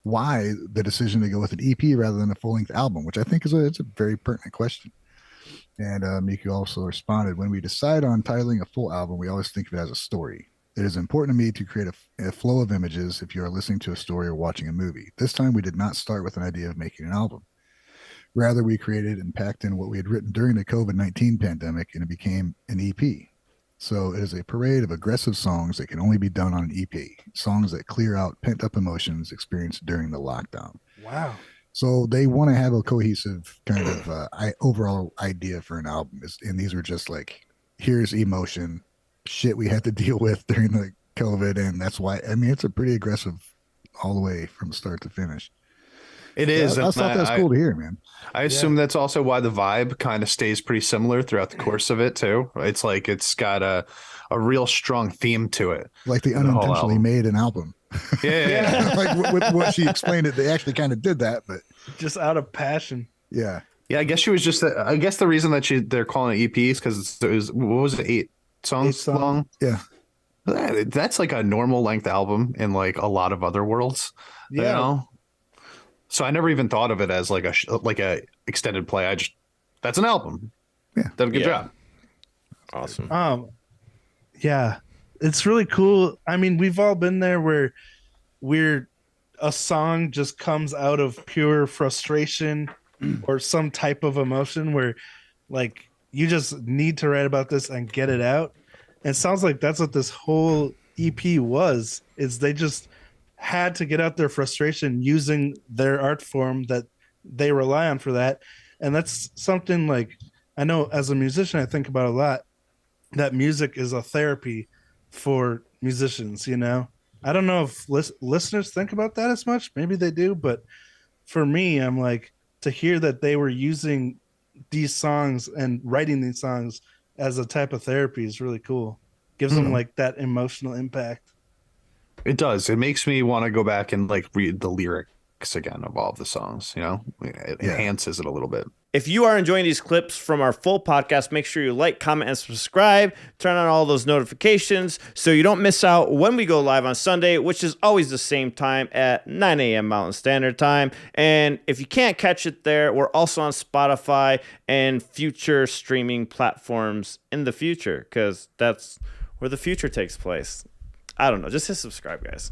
why the decision to go with an EP rather than a full length album, which I think it's a very pertinent question. And Miku also responded, when we decide on titling a full album, we always think of it as a story. It is important to me to create a flow of images if you are listening to a story or watching a movie. This time, we did not start with an idea of making an album. Rather, we created and packed in what we had written during the COVID-19 pandemic, and it became an EP. So it is a parade of aggressive songs that can only be done on an EP, songs that clear out pent up emotions experienced during the lockdown. Wow. So they want to have a cohesive kind of overall idea for an album, and these are just like, here's emotion, shit we had to deal with during the COVID, and that's why. I mean, it's a pretty aggressive all the way from start to finish. It is. I thought that was cool to hear, man. I assume that's also why the vibe kind of stays pretty similar throughout the course of it too. It's like it's got a real strong theme to it. Like they unintentionally made an album. Yeah. Like with what she explained it, they actually kind of did that, but just out of passion. Yeah. Yeah, I guess she was just. I guess the reason that they're calling it EPs because it was, what was it, 8 songs long? Yeah. That's like a normal length album in like a lot of other worlds. Yeah. You know? So I never even thought of it as like a extended play. That's an album. Yeah. Did a good job. Awesome. Yeah, it's really cool. I mean, we've all been there where a song just comes out of pure frustration or some type of emotion where like you just need to write about this and get it out. And it sounds like that's what this whole EP was, is they just had to get out their frustration using their art form that they rely on for that. And that's something like, I know as a musician, I think about a lot, that music is a therapy for musicians, you know? I don't know if listeners think about that as much. Maybe they do, but for me, I'm like, to hear that they were using these songs and writing these songs as a type of therapy is really cool. Gives them like that emotional impact. It does. It makes me want to go back and like read the lyrics again of all of the songs, you know? It enhances it a little bit. If you are enjoying these clips from our full podcast, make sure you like, comment, and subscribe. Turn on all those notifications so you don't miss out when we go live on Sunday, which is always the same time at 9 a.m. Mountain Standard Time. And if you can't catch it there, we're also on Spotify and future streaming platforms in the future, because that's where the future takes place. I don't know. Just hit subscribe, guys.